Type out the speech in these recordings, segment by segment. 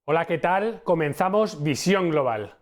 Hola, ¿qué tal? Comenzamos Visión Global.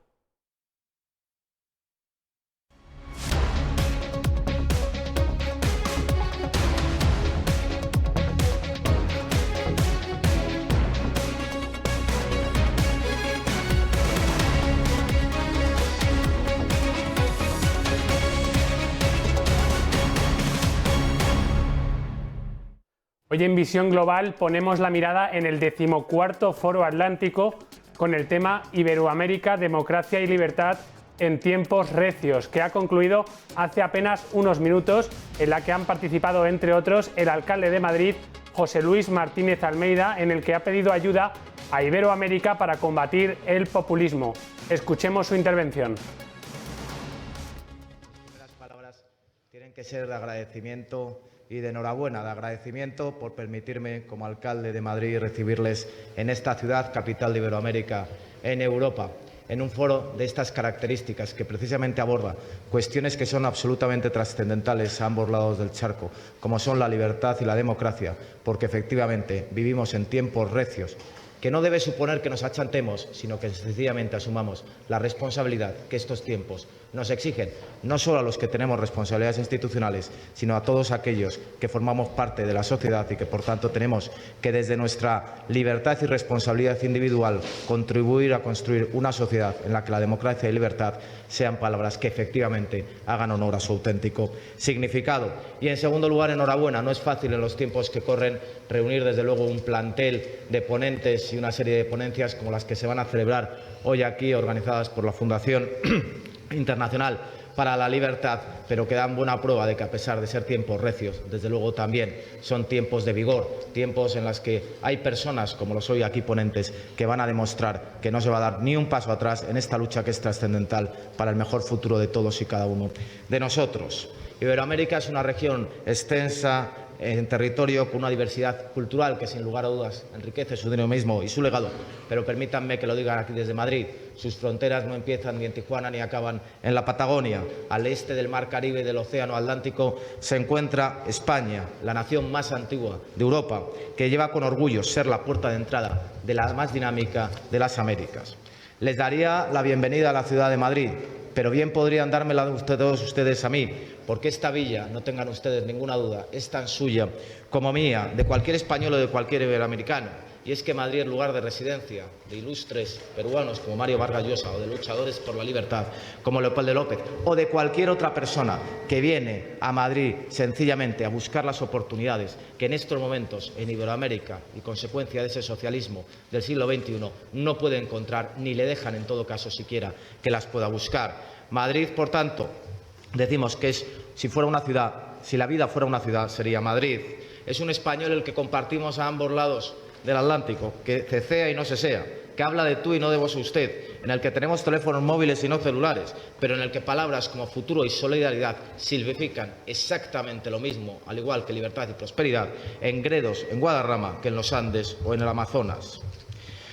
Hoy en Visión Global ponemos la mirada en el 14º Foro Atlántico con el tema Iberoamérica, democracia y libertad en tiempos recios, que ha concluido hace apenas unos minutos, en la que han participado, entre otros, el alcalde de Madrid, José Luis Martínez Almeida, en el que ha pedido ayuda a Iberoamérica para combatir el populismo. Escuchemos su intervención. Las palabras tienen que ser de agradecimiento y de enhorabuena, de agradecimiento por permitirme, como alcalde de Madrid, recibirles en esta ciudad, capital de Iberoamérica, en Europa, en un foro de estas características que precisamente aborda cuestiones que son absolutamente trascendentales a ambos lados del charco, como son la libertad y la democracia, porque efectivamente vivimos en tiempos recios, que no debe suponer que nos achantemos, sino que sencillamente asumamos la responsabilidad que estos tiempos nos exigen, no solo a los que tenemos responsabilidades institucionales, sino a todos aquellos que formamos parte de la sociedad y que, por tanto, tenemos que, desde nuestra libertad y responsabilidad individual, contribuir a construir una sociedad en la que la democracia y libertad sean palabras que efectivamente hagan honor a su auténtico significado. Y, en segundo lugar, enhorabuena. No es fácil en los tiempos que corren reunir, desde luego, un plantel de ponentes y una serie de ponencias como las que se van a celebrar hoy aquí, organizadas por la Fundación Internacional para la Libertad, pero que dan buena prueba de que, a pesar de ser tiempos recios, desde luego también son tiempos de vigor, tiempos en los que hay personas, como los hoy aquí ponentes, que van a demostrar que no se va a dar ni un paso atrás en esta lucha que es trascendental para el mejor futuro de todos y cada uno de nosotros. Iberoamérica es una región extensa en territorio con una diversidad cultural que, sin lugar a dudas, enriquece su dinamismo y su legado, pero permítanme que lo diga aquí desde Madrid: sus fronteras no empiezan ni en Tijuana ni acaban en la Patagonia. Al este del Mar Caribe y del Océano Atlántico se encuentra España, la nación más antigua de Europa, que lleva con orgullo ser la puerta de entrada de la más dinámica de las Américas. Les daría la bienvenida a la ciudad de Madrid, pero bien podrían dármela todos ustedes a mí, porque esta villa, no tengan ustedes ninguna duda, es tan suya como mía, de cualquier español o de cualquier iberoamericano. Y es que Madrid es lugar de residencia de ilustres peruanos como Mario Vargas Llosa, o de luchadores por la libertad como Leopoldo López, o de cualquier otra persona que viene a Madrid sencillamente a buscar las oportunidades que en estos momentos en Iberoamérica, y consecuencia de ese socialismo del siglo XXI, no puede encontrar, ni le dejan en todo caso siquiera que las pueda buscar. Madrid, por tanto, decimos que es, si la vida fuera una ciudad, sería Madrid. Es un español el que compartimos a ambos lados del Atlántico, que cecea y no sesea, que habla de tú y no de vos usted, en el que tenemos teléfonos móviles y no celulares, pero en el que palabras como futuro y solidaridad significan exactamente lo mismo, al igual que libertad y prosperidad, en Gredos, en Guadarrama, que en los Andes o en el Amazonas.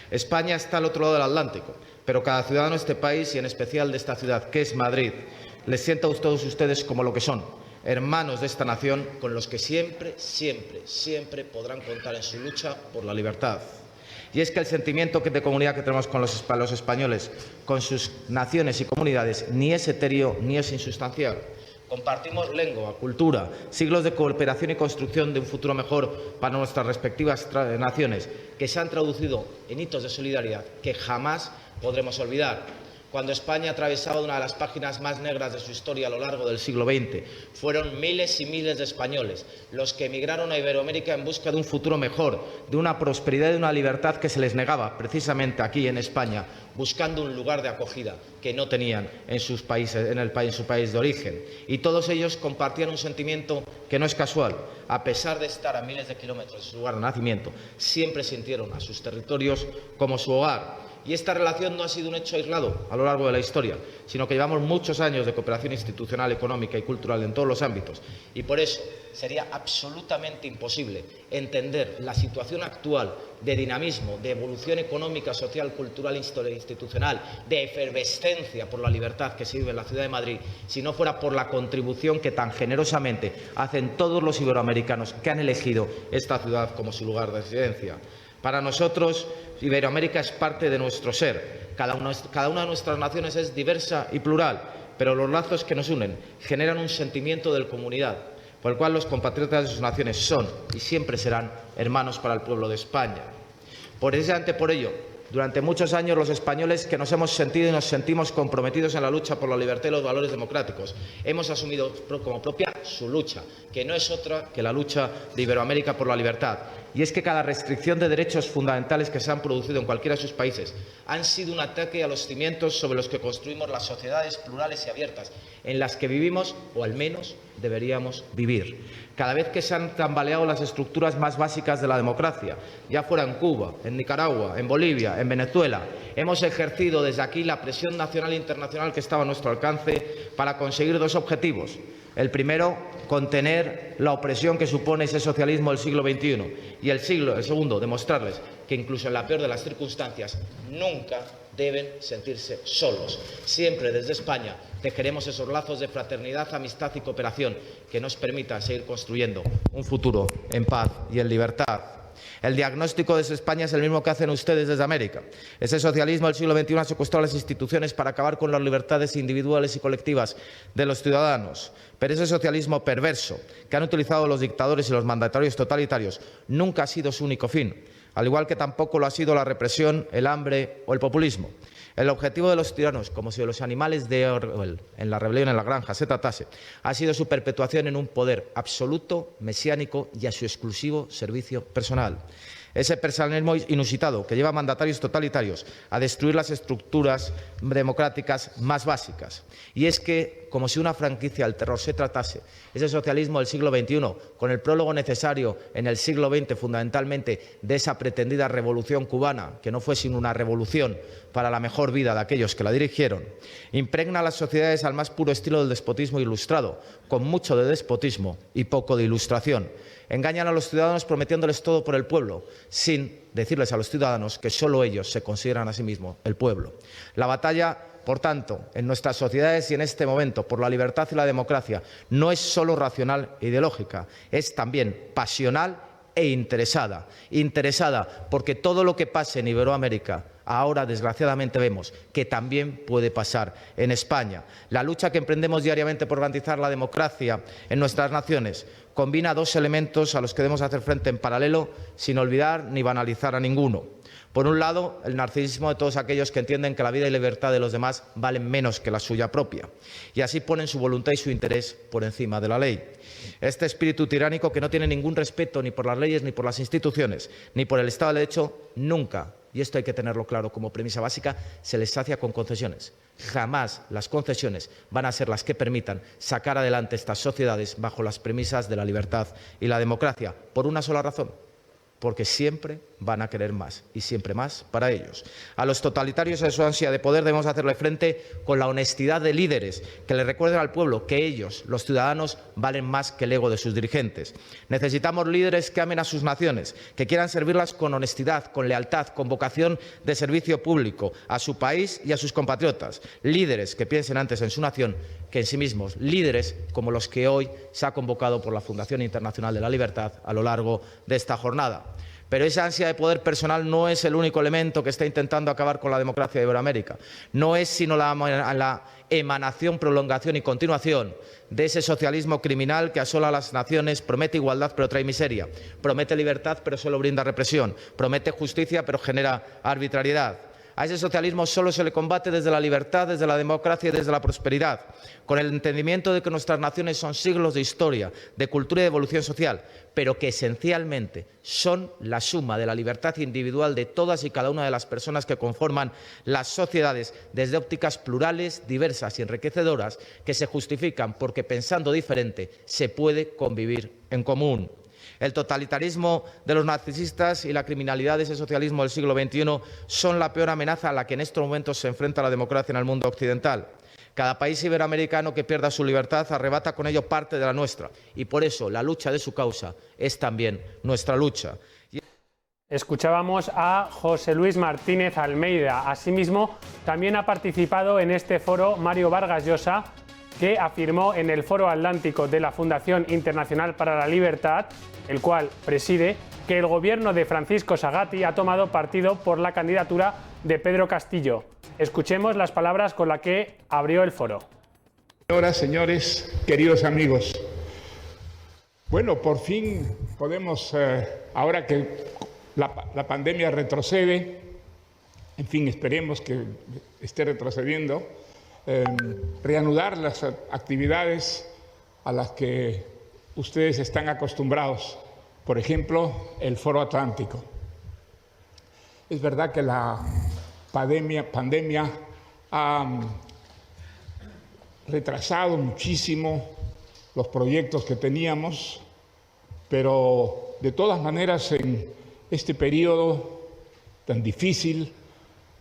España está al otro lado del Atlántico, pero cada ciudadano de este país, y en especial de esta ciudad, que es Madrid, les sienta a todos ustedes como lo que son: hermanos de esta nación, con los que siempre, siempre, siempre podrán contar en su lucha por la libertad. Y es que el sentimiento de comunidad que tenemos con los españoles, con sus naciones y comunidades, ni es etéreo ni es insustancial. Compartimos lengua, cultura, siglos de cooperación y construcción de un futuro mejor para nuestras respectivas naciones, que se han traducido en hitos de solidaridad que jamás podremos olvidar. Cuando España atravesaba una de las páginas más negras de su historia a lo largo del siglo XX, fueron miles y miles de españoles los que emigraron a Iberoamérica en busca de un futuro mejor, de una prosperidad y de una libertad que se les negaba precisamente aquí en España, buscando un lugar de acogida que no tenían en sus países, en su país de origen. Y todos ellos compartían un sentimiento que no es casual. A pesar de estar a miles de kilómetros de su lugar de nacimiento, siempre sintieron a sus territorios como su hogar. Y esta relación no ha sido un hecho aislado a lo largo de la historia, sino que llevamos muchos años de cooperación institucional, económica y cultural en todos los ámbitos. Y por eso sería absolutamente imposible entender la situación actual de dinamismo, de evolución económica, social, cultural, institucional, de efervescencia por la libertad que se vive en la ciudad de Madrid, si no fuera por la contribución que tan generosamente hacen todos los iberoamericanos que han elegido esta ciudad como su lugar de residencia. Para nosotros, Iberoamérica es parte de nuestro ser. Cada una de nuestras naciones es diversa y plural, pero los lazos que nos unen generan un sentimiento de comunidad, por el cual los compatriotas de sus naciones son y siempre serán hermanos para el pueblo de España. Precisamente por ello, durante muchos años los españoles que nos hemos sentido y nos sentimos comprometidos en la lucha por la libertad y los valores democráticos, hemos asumido como propia su lucha, que no es otra que la lucha de Iberoamérica por la libertad. Y es que cada restricción de derechos fundamentales que se han producido en cualquiera de sus países han sido un ataque a los cimientos sobre los que construimos las sociedades plurales y abiertas, en las que vivimos, o al menos deberíamos vivir. Cada vez que se han tambaleado las estructuras más básicas de la democracia, ya fuera en Cuba, en Nicaragua, en Bolivia, en Venezuela, hemos ejercido desde aquí la presión nacional e internacional que estaba a nuestro alcance para conseguir dos objetivos. El primero, contener la opresión que supone ese socialismo del siglo XXI. Y el segundo, demostrarles que incluso en la peor de las circunstancias nunca deben sentirse solos. Siempre desde España tejeremos esos lazos de fraternidad, amistad y cooperación que nos permitan seguir construyendo un futuro en paz y en libertad. El diagnóstico desde España es el mismo que hacen ustedes desde América. Ese socialismo del siglo XXI ha secuestrado las instituciones para acabar con las libertades individuales y colectivas de los ciudadanos. Pero ese socialismo perverso que han utilizado los dictadores y los mandatarios totalitarios nunca ha sido su único fin, al igual que tampoco lo ha sido la represión, el hambre o el populismo. El objetivo de los tiranos, como si de los animales de Orwell en la rebelión en la granja se tratase, ha sido su perpetuación en un poder absoluto, mesiánico y a su exclusivo servicio personal. Ese personalismo inusitado que lleva a mandatarios totalitarios a destruir las estructuras democráticas más básicas. Y es que, como si una franquicia del terror se tratase, ese socialismo del siglo XXI, con el prólogo necesario en el siglo XX fundamentalmente de esa pretendida revolución cubana, que no fue sino una revolución para la mejor vida de aquellos que la dirigieron, impregna a las sociedades al más puro estilo del despotismo ilustrado, con mucho de despotismo y poco de ilustración. Engañan a los ciudadanos prometiéndoles todo por el pueblo, sin decirles a los ciudadanos que solo ellos se consideran a sí mismos el pueblo. La batalla, por tanto, en nuestras sociedades y en este momento por la libertad y la democracia no es solo racional e ideológica, es también pasional e interesada. Interesada porque todo lo que pase en Iberoamérica ahora, desgraciadamente, vemos que también puede pasar en España. La lucha que emprendemos diariamente por garantizar la democracia en nuestras naciones combina dos elementos a los que debemos hacer frente en paralelo, sin olvidar ni banalizar a ninguno. Por un lado, el narcisismo de todos aquellos que entienden que la vida y la libertad de los demás valen menos que la suya propia, y así ponen su voluntad y su interés por encima de la ley. Este espíritu tiránico, que no tiene ningún respeto ni por las leyes, ni por las instituciones, ni por el Estado de Derecho, nunca, y esto hay que tenerlo claro como premisa básica, se les sacia con concesiones. Jamás las concesiones van a ser las que permitan sacar adelante estas sociedades bajo las premisas de la libertad y la democracia, por una sola razón: porque siempre van a querer más, y siempre más para ellos. A los totalitarios, a su ansia de poder, debemos hacerle frente con la honestidad de líderes que le recuerden al pueblo que ellos, los ciudadanos, valen más que el ego de sus dirigentes. Necesitamos líderes que amen a sus naciones, que quieran servirlas con honestidad, con lealtad, con vocación de servicio público a su país y a sus compatriotas. Líderes que piensen antes en su nación que en sí mismos. Líderes como los que hoy se ha convocado por la Fundación Internacional de la Libertad a lo largo de esta jornada. Pero esa ansia de poder personal no es el único elemento que está intentando acabar con la democracia de Iberoamérica. No es sino la emanación, prolongación y continuación de ese socialismo criminal que asola a las naciones, promete igualdad pero trae miseria, promete libertad pero solo brinda represión, promete justicia pero genera arbitrariedad. A ese socialismo solo se le combate desde la libertad, desde la democracia y desde la prosperidad, con el entendimiento de que nuestras naciones son siglos de historia, de cultura y de evolución social, pero que esencialmente son la suma de la libertad individual de todas y cada una de las personas que conforman las sociedades, desde ópticas plurales, diversas y enriquecedoras, que se justifican porque, pensando diferente, se puede convivir en común. El totalitarismo de los narcisistas y la criminalidad de ese socialismo del siglo XXI son la peor amenaza a la que en estos momentos se enfrenta la democracia en el mundo occidental. Cada país iberoamericano que pierda su libertad arrebata con ello parte de la nuestra, y por eso la lucha de su causa es también nuestra lucha. Escuchábamos a José Luis Martínez Almeida. Asimismo, también ha participado en este foro Mario Vargas Llosa, que afirmó en el Foro Atlántico de la Fundación Internacional para la Libertad, el cual preside, que el gobierno de Francisco Sagasti ha tomado partido por la candidatura de Pedro Castillo. Escuchemos las palabras con las que abrió el foro. Señoras, señores, queridos amigos, bueno, por fin podemos, ahora que la pandemia retrocede, en fin, esperemos que esté retrocediendo, reanudar las actividades a las que ustedes están acostumbrados. Por ejemplo, el Foro Atlántico. Es verdad que la pandemia ha retrasado muchísimo los proyectos que teníamos, pero de todas maneras en este periodo tan difícil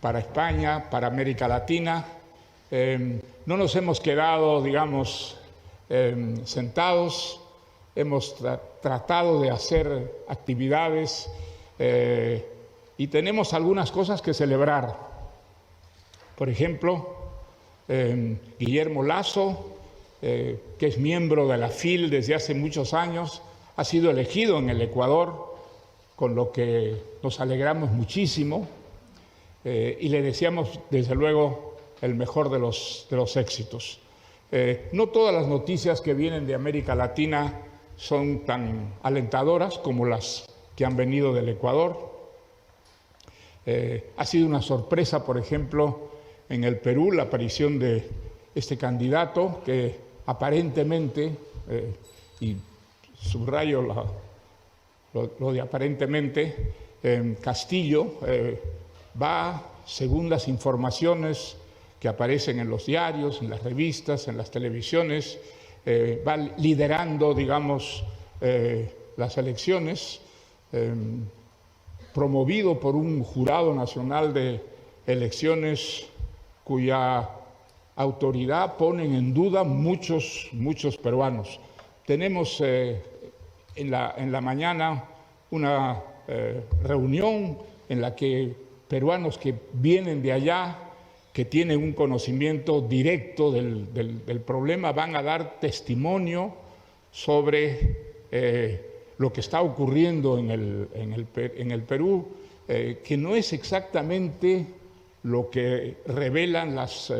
para España, para América Latina, no nos hemos quedado, digamos, sentados, hemos tratado de hacer actividades y tenemos algunas cosas que celebrar. Por ejemplo, Guillermo Lasso, que es miembro de la FIL desde hace muchos años, ha sido elegido en el Ecuador, con lo que nos alegramos muchísimo y le deseamos, desde luego, el mejor de los éxitos. No todas las noticias que vienen de América Latina son tan alentadoras como las que han venido del Ecuador. Ha sido una sorpresa, por ejemplo, en el Perú, la aparición de este candidato que aparentemente, y subrayo lo de aparentemente, Castillo va, según las informaciones que aparecen en los diarios, en las revistas, en las televisiones, va liderando, digamos, las elecciones, promovido por un jurado nacional de elecciones cuya autoridad ponen en duda muchos peruanos. Tenemos en la mañana una reunión en la que peruanos que vienen de allá, que tienen un conocimiento directo del problema, van a dar testimonio sobre lo que está ocurriendo en el Perú, que no es exactamente lo que revelan las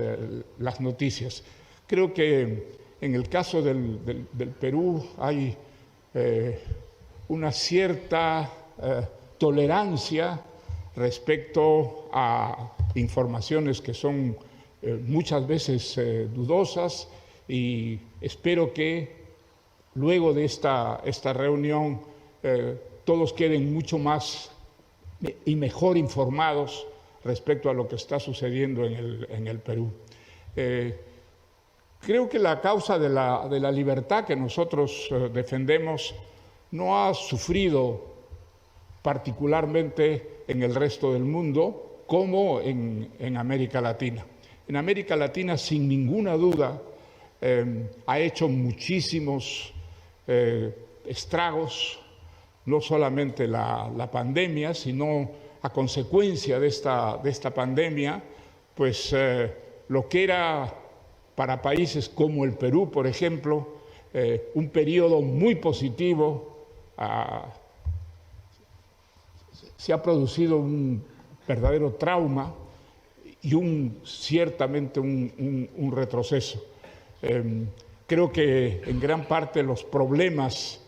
noticias. Creo que en el caso del Perú hay una cierta tolerancia respecto a informaciones que son muchas veces dudosas, y espero que luego de esta reunión todos queden mucho más y mejor informados respecto a lo que está sucediendo en el Perú. Creo que la causa de la libertad que nosotros defendemos no ha sufrido particularmente en el resto del mundo como en América Latina. En América Latina, sin ninguna duda, ha hecho muchísimos estragos, no solamente la pandemia, sino a consecuencia de esta pandemia, pues lo que era para países como el Perú, por ejemplo, un periodo muy positivo, se ha producido un verdadero trauma y ciertamente un retroceso. Creo que en gran parte los problemas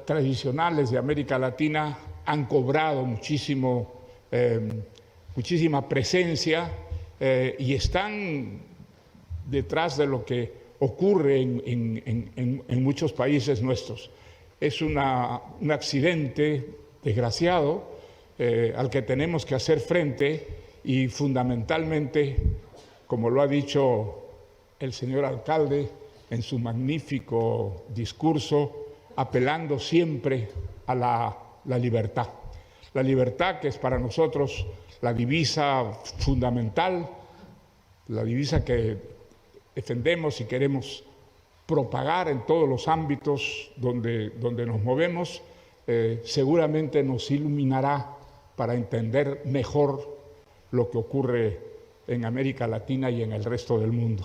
tradicionales de América Latina han cobrado muchísima presencia y están detrás de lo que ocurre en muchos países nuestros. Es un accidente desgraciado al que tenemos que hacer frente, y fundamentalmente, como lo ha dicho el señor alcalde en su magnífico discurso, apelando siempre a la libertad. La libertad, que es para nosotros la divisa fundamental, la divisa que defendemos y queremos propagar en todos los ámbitos donde nos movemos, seguramente nos iluminará para entender mejor lo que ocurre en América Latina y en el resto del mundo.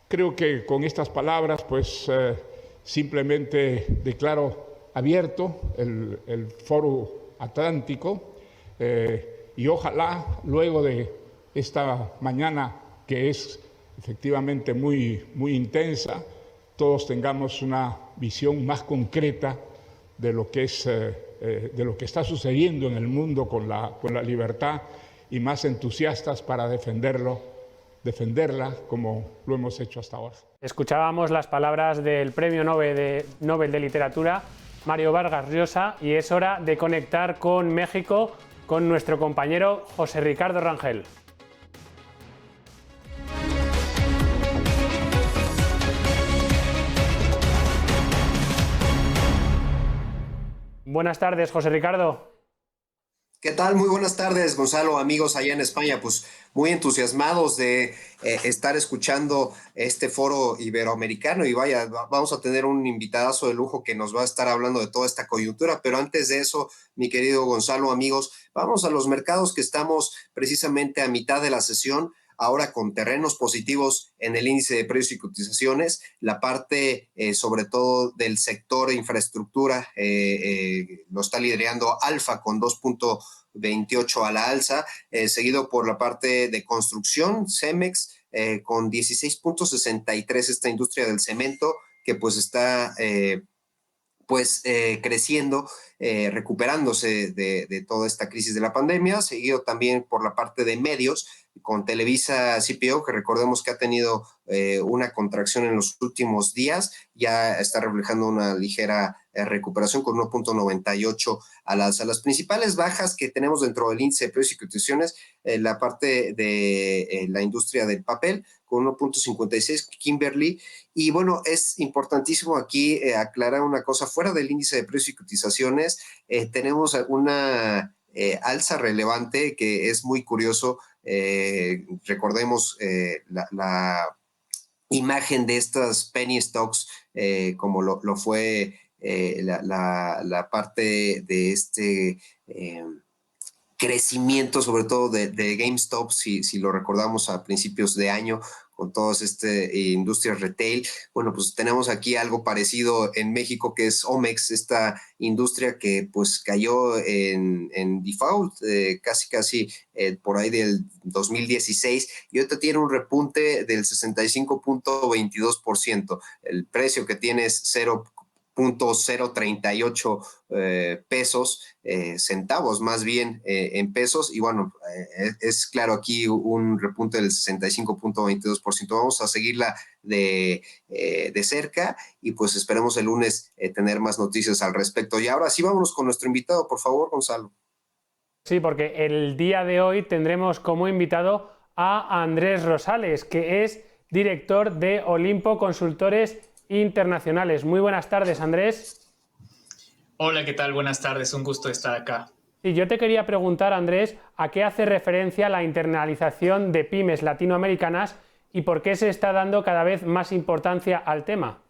Creo que con estas palabras, pues simplemente declaro abierto el Foro Atlántico y ojalá luego de esta mañana, que es efectivamente muy intensa, todos tengamos una visión más concreta de lo que está sucediendo en el mundo con la libertad y más entusiastas para defenderla como lo hemos hecho hasta ahora. Escuchábamos las palabras del Premio Nobel de Literatura, Mario Vargas Llosa, y es hora de conectar con México con nuestro compañero José Ricardo Rangel. Buenas tardes, José Ricardo. ¿Qué tal? Muy buenas tardes, Gonzalo, amigos allá en España. Pues muy entusiasmados de estar escuchando este foro iberoamericano y vaya, vamos a tener un invitadazo de lujo que nos va a estar hablando de toda esta coyuntura. Pero antes de eso, mi querido Gonzalo, amigos, vamos a los mercados que estamos precisamente a mitad de la sesión. Ahora con terrenos positivos en el índice de precios y cotizaciones, la parte sobre todo del sector infraestructura lo está liderando Alfa con 2.28 a la alza, seguido por la parte de construcción, Cemex con 16.63, esta industria del cemento que pues está creciendo, recuperándose de toda esta crisis de la pandemia, seguido también por la parte de medios, con Televisa CPO, que recordemos que ha tenido una contracción en los últimos días, ya está reflejando una ligera recuperación con 1.98 al alza. Las principales bajas que tenemos dentro del índice de precios y cotizaciones, la parte de la industria del papel, con 1.56, Kimberly. Y bueno, es importantísimo aquí aclarar una cosa, fuera del índice de precios y cotizaciones, tenemos una alza relevante que es muy curioso. Recordemos la imagen de estas penny stocks, como lo fue la parte de este crecimiento, sobre todo de GameStop, si lo recordamos a principios de año, con todas industrias retail. Bueno, pues tenemos aquí algo parecido en México, que es Omex, esta industria que pues cayó en default casi por ahí del 2016, y ahorita tiene un repunte del 65.22%. El precio que tiene es 0.038 pesos, centavos más bien en pesos, y bueno, es claro aquí un repunte del 65.22%. Vamos a seguirla de cerca y pues esperemos el lunes tener más noticias al respecto. Y ahora sí, vámonos con nuestro invitado, por favor, Gonzalo. Sí, porque el día de hoy tendremos como invitado a Andrés Rosales, que es director de Olimpo Consultores Internacionales. Muy buenas tardes, Andrés. Hola, ¿qué tal? Buenas tardes, un gusto estar acá. Y yo te quería preguntar, Andrés, ¿a qué hace referencia la internalización de pymes latinoamericanas y por qué se está dando cada vez más importancia al tema?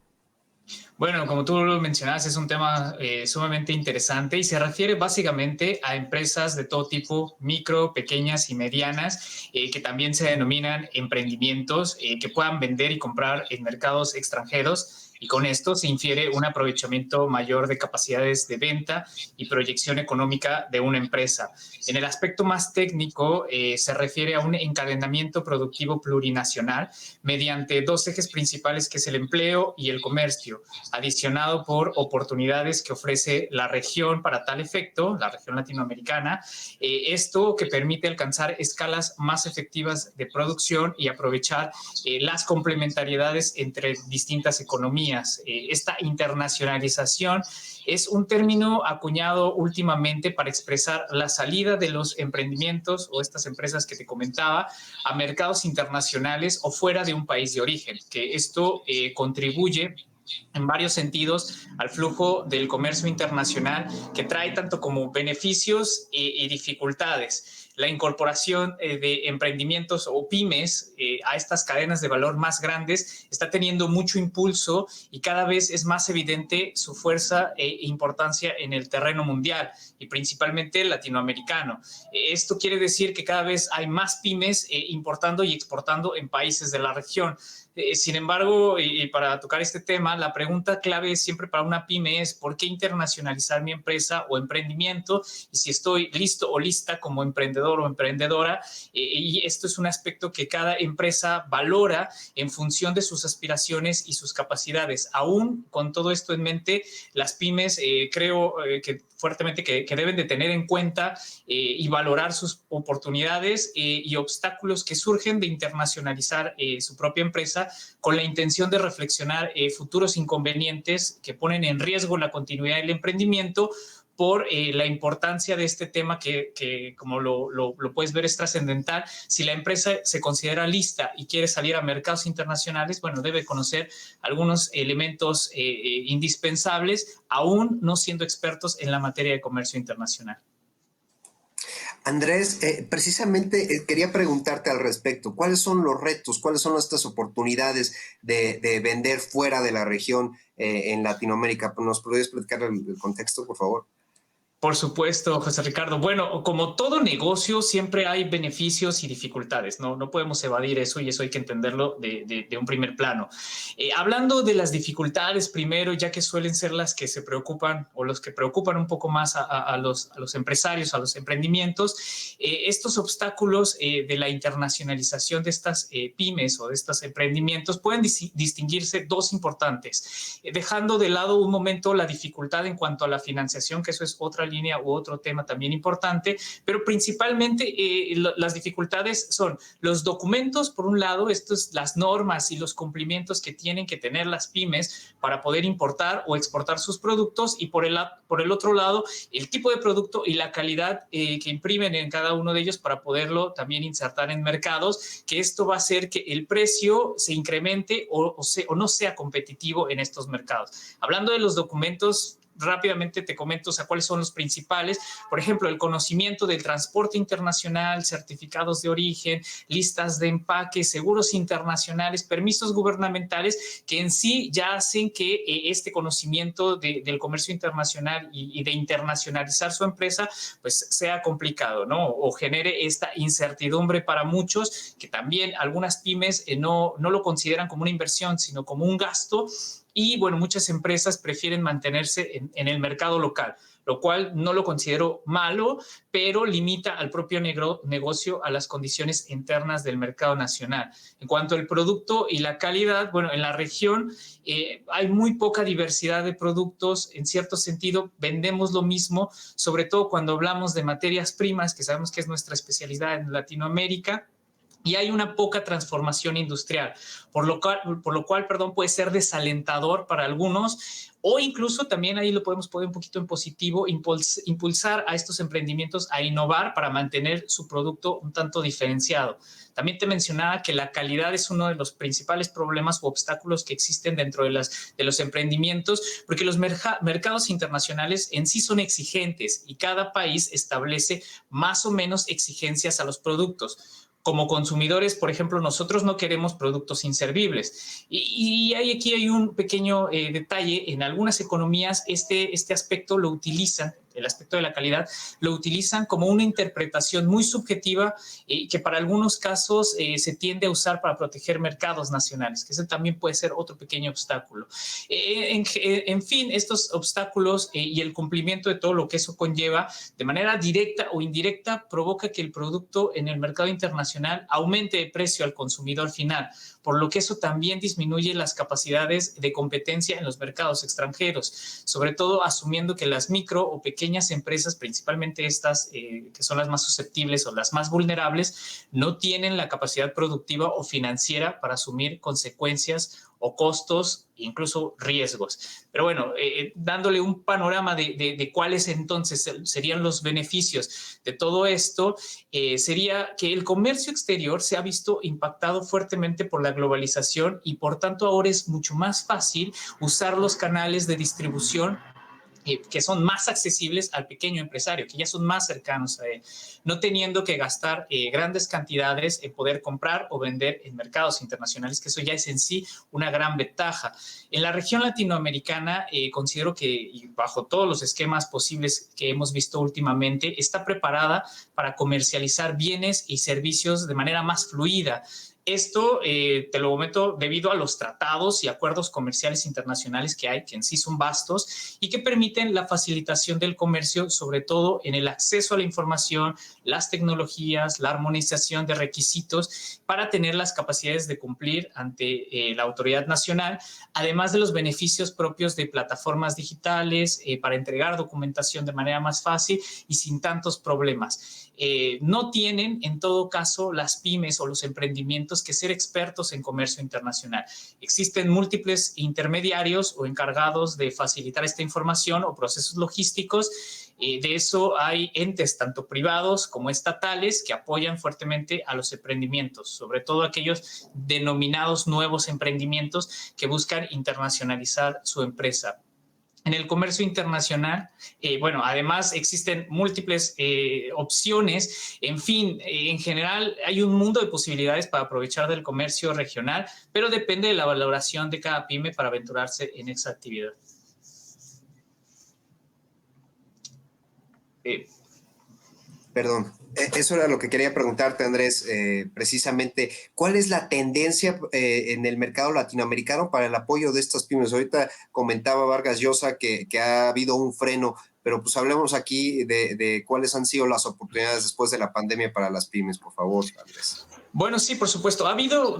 Bueno, como tú lo mencionas, es un tema sumamente interesante y se refiere básicamente a empresas de todo tipo, micro, pequeñas y medianas, que también se denominan emprendimientos, que puedan vender y comprar en mercados extranjeros. Y con esto se infiere un aprovechamiento mayor de capacidades de venta y proyección económica de una empresa. En el aspecto más técnico, se refiere a un encadenamiento productivo plurinacional mediante dos ejes principales, que es el empleo y el comercio, adicionado por oportunidades que ofrece la región para tal efecto, la región latinoamericana, esto que permite alcanzar escalas más efectivas de producción y aprovechar las complementariedades entre distintas economías. Esta internacionalización es un término acuñado últimamente para expresar la salida de los emprendimientos o estas empresas que te comentaba a mercados internacionales o fuera de un país de origen, que esto contribuye en varios sentidos al flujo del comercio internacional, que trae tanto como beneficios y dificultades. La incorporación de emprendimientos o pymes a estas cadenas de valor más grandes está teniendo mucho impulso y cada vez es más evidente su fuerza e importancia en el terreno mundial y principalmente latinoamericano. Esto quiere decir que cada vez hay más pymes importando y exportando en países de la región. Sin embargo, y para tocar este tema, la pregunta clave siempre para una pyme es ¿por qué internacionalizar mi empresa o emprendimiento? Y si estoy listo o lista como emprendedor o emprendedora. Y esto es un aspecto que cada empresa valora en función de sus aspiraciones y sus capacidades. Aún con todo esto en mente, las pymes creo que fuertemente que deben de tener en cuenta y valorar sus oportunidades y obstáculos que surgen de internacionalizar su propia empresa, con la intención de reflexionar futuros inconvenientes que ponen en riesgo la continuidad del emprendimiento por la importancia de este tema que como lo puedes ver, es trascendental. Si la empresa se considera lista y quiere salir a mercados internacionales, bueno, debe conocer algunos elementos indispensables, aún no siendo expertos en la materia de comercio internacional. Andrés, precisamente quería preguntarte al respecto, ¿cuáles son los retos, cuáles son estas oportunidades de vender fuera de la región en Latinoamérica? ¿Nos podrías platicar el contexto, por favor? Por supuesto, José Ricardo. Bueno, como todo negocio, siempre hay beneficios y dificultades. No podemos evadir eso y eso hay que entenderlo de un primer plano. Hablando de las dificultades primero, ya que suelen ser las que se preocupan o los que preocupan un poco más a los empresarios, a los emprendimientos, estos obstáculos de la internacionalización de estas pymes o de estos emprendimientos pueden distinguirse dos importantes. Dejando de lado un momento la dificultad en cuanto a la financiación, que eso es otra línea u otro tema también importante, pero principalmente las dificultades son los documentos, por un lado, las normas y los cumplimientos que tienen que tener las pymes para poder importar o exportar sus productos, y por el otro lado, el tipo de producto y la calidad que imprimen en cada uno de ellos para poderlo también insertar en mercados, que esto va a hacer que el precio se incremente o no sea competitivo en estos mercados. Hablando de los documentos, rápidamente te comento, cuáles son los principales. Por ejemplo, el conocimiento del transporte internacional, certificados de origen, listas de empaque, seguros internacionales, permisos gubernamentales, que en sí ya hacen que este conocimiento del comercio internacional y de internacionalizar su empresa, pues sea complicado, ¿no? O genere esta incertidumbre para muchos, que también algunas pymes no lo consideran como una inversión, sino como un gasto. Y bueno, muchas empresas prefieren mantenerse en el mercado local, lo cual no lo considero malo, pero limita al propio negocio a las condiciones internas del mercado nacional. En cuanto al producto y la calidad, bueno, en la región hay muy poca diversidad de productos. En cierto sentido, vendemos lo mismo, sobre todo cuando hablamos de materias primas, que sabemos que es nuestra especialidad en Latinoamérica. Y hay una poca transformación industrial, por lo cual, puede ser desalentador para algunos, o incluso también ahí lo podemos poner un poquito en positivo, impulsar a estos emprendimientos a innovar para mantener su producto un tanto diferenciado. También te mencionaba que la calidad es uno de los principales problemas u obstáculos que existen dentro de los emprendimientos, porque los mercados internacionales en sí son exigentes y cada país establece más o menos exigencias a los productos. Como consumidores, por ejemplo, nosotros no queremos productos inservibles. Y aquí hay un pequeño detalle. En algunas economías este aspecto lo utilizan, el aspecto de la calidad, lo utilizan como una interpretación muy subjetiva que para algunos casos se tiende a usar para proteger mercados nacionales, que ese también puede ser otro pequeño obstáculo. En fin, estos obstáculos y el cumplimiento de todo lo que eso conlleva, de manera directa o indirecta, provoca que el producto en el mercado internacional aumente de precio al consumidor final, por lo que eso también disminuye las capacidades de competencia en los mercados extranjeros, sobre todo asumiendo que las micro o pequeñas empresas, principalmente estas que son las más susceptibles o las más vulnerables, no tienen la capacidad productiva o financiera para asumir consecuencias o costos, incluso riesgos. Pero bueno, dándole un panorama de cuáles entonces serían los beneficios de todo esto, sería que el comercio exterior se ha visto impactado fuertemente por la globalización y por tanto ahora es mucho más fácil usar los canales de distribución que son más accesibles al pequeño empresario, que ya son más cercanos a él, no teniendo que gastar grandes cantidades en poder comprar o vender en mercados internacionales, que eso ya es en sí una gran ventaja. En la región latinoamericana, considero que, y bajo todos los esquemas posibles que hemos visto últimamente, está preparada para comercializar bienes y servicios de manera más fluida. Esto, te lo comento, debido a los tratados y acuerdos comerciales internacionales que hay, que en sí son vastos y que permiten la facilitación del comercio, sobre todo en el acceso a la información, las tecnologías, la armonización de requisitos para tener las capacidades de cumplir ante la autoridad nacional, además de los beneficios propios de plataformas digitales para entregar documentación de manera más fácil y sin tantos problemas. No tienen, en todo caso, las pymes o los emprendimientos que ser expertos en comercio internacional. Existen múltiples intermediarios o encargados de facilitar esta información o procesos logísticos. De eso hay entes tanto privados como estatales que apoyan fuertemente a los emprendimientos, sobre todo aquellos denominados nuevos emprendimientos que buscan internacionalizar su empresa. En el comercio internacional, bueno, además existen múltiples opciones. En fin, en general hay un mundo de posibilidades para aprovechar del comercio regional, pero depende de la valoración de cada pyme para aventurarse en esa actividad. Perdón, eso era lo que quería preguntarte, Andrés, precisamente, ¿cuál es la tendencia en el mercado latinoamericano para el apoyo de estas pymes? Ahorita comentaba Vargas Llosa que ha habido un freno, pero pues hablemos aquí de cuáles han sido las oportunidades después de la pandemia para las pymes, por favor, Andrés. Bueno, sí, por supuesto.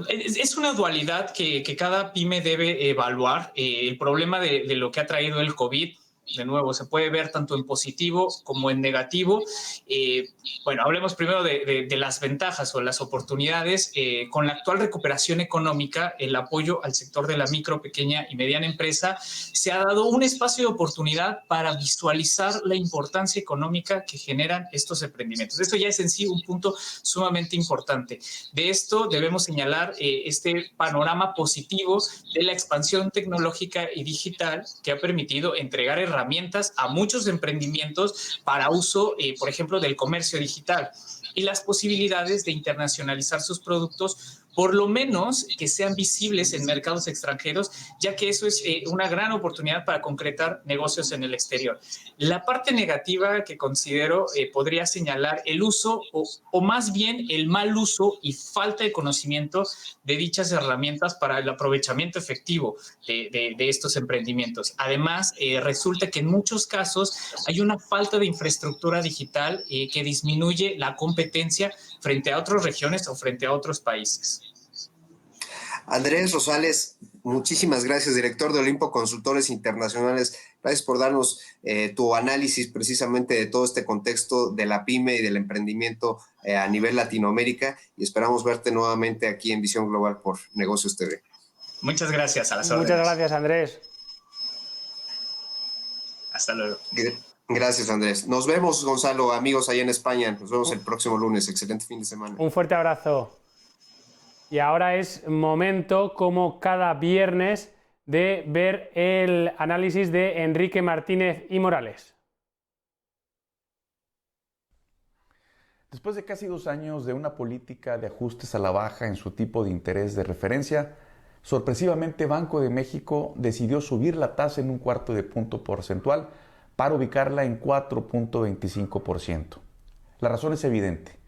Es una dualidad que cada pyme debe evaluar. El problema de lo que ha traído el COVID, de nuevo, se puede ver tanto en positivo como en negativo. Bueno, hablemos primero de las ventajas o las oportunidades. Con la actual recuperación económica, el apoyo al sector de la micro, pequeña y mediana empresa se ha dado un espacio de oportunidad para visualizar la importancia económica que generan estos emprendimientos. Esto ya es en sí un punto sumamente importante. De esto debemos señalar este panorama positivo de la expansión tecnológica y digital que ha permitido entregar herramientas a muchos emprendimientos para uso, por ejemplo, del comercio digital y las posibilidades de internacionalizar sus productos, por lo menos que sean visibles en mercados extranjeros, ya que eso es una gran oportunidad para concretar negocios en el exterior. La parte negativa que considero podría señalar el uso o más bien el mal uso y falta de conocimiento de dichas herramientas para el aprovechamiento efectivo de estos emprendimientos. Además, resulta que en muchos casos hay una falta de infraestructura digital que disminuye la competencia frente a otras regiones o frente a otros países. Andrés Rosales, muchísimas gracias, director de Olimpo Consultores Internacionales. Gracias por darnos tu análisis precisamente de todo este contexto de la pyme y del emprendimiento a nivel Latinoamérica, y esperamos verte nuevamente aquí en Visión Global por Negocios TV. Muchas gracias, a las órdenes. Muchas gracias, Andrés. Hasta luego. Gracias, Andrés. Nos vemos, Gonzalo, amigos allá en España. Nos vemos el próximo lunes. Excelente fin de semana. Un fuerte abrazo. Y ahora es momento, como cada viernes, de ver el análisis de Enrique Martínez y Morales. Después de casi 2 años de una política de ajustes a la baja en su tipo de interés de referencia, sorpresivamente Banco de México decidió subir la tasa en 1/4 de punto porcentual para ubicarla en 4.25%. La razón es evidente.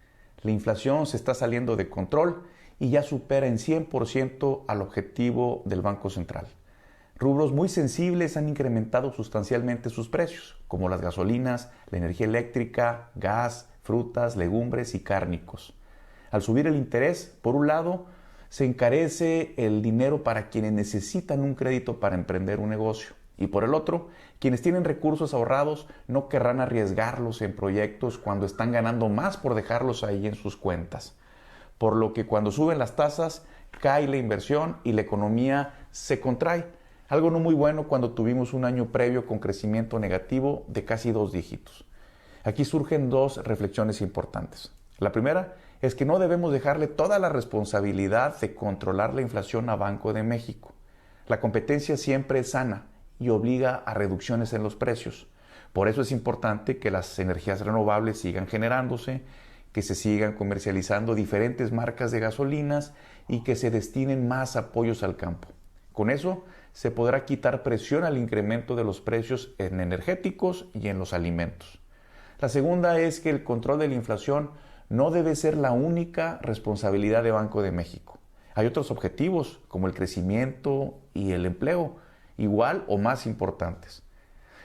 La inflación se está saliendo de control y ya supera en 100% al objetivo del Banco Central. Rubros muy sensibles han incrementado sustancialmente sus precios, como las gasolinas, la energía eléctrica, gas, frutas, legumbres y cárnicos. Al subir el interés, por un lado, se encarece el dinero para quienes necesitan un crédito para emprender un negocio. Y por el otro, quienes tienen recursos ahorrados no querrán arriesgarlos en proyectos cuando están ganando más por dejarlos ahí en sus cuentas. Por lo que cuando suben las tasas, cae la inversión y la economía se contrae. Algo no muy bueno cuando tuvimos un año previo con crecimiento negativo de casi 2 dígitos. Aquí surgen 2 reflexiones importantes. La primera es que no debemos dejarle toda la responsabilidad de controlar la inflación a Banco de México. La competencia siempre es sana y obliga a reducciones en los precios. Por eso es importante que las energías renovables sigan generándose, que se sigan comercializando diferentes marcas de gasolinas y que se destinen más apoyos al campo. Con eso se podrá quitar presión al incremento de los precios en energéticos y en los alimentos. La segunda es que el control de la inflación no debe ser la única responsabilidad de Banco de México. Hay otros objetivos como el crecimiento y el empleo, igual o más importantes.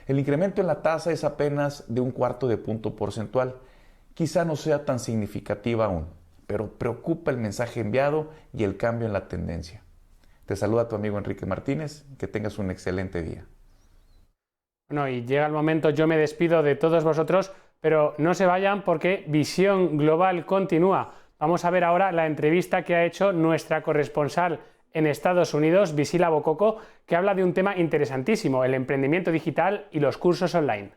El incremento en la tasa es apenas de 1/4 punto porcentual. Quizá no sea tan significativa aún, pero preocupa el mensaje enviado y el cambio en la tendencia. Te saluda tu amigo Enrique Martínez, que tengas un excelente día. Bueno, y llega el momento, yo me despido de todos vosotros, pero no se vayan porque Visión Global continúa. Vamos a ver ahora la entrevista que ha hecho nuestra corresponsal en Estados Unidos, Visila Bococo, que habla de un tema interesantísimo, el emprendimiento digital y los cursos online.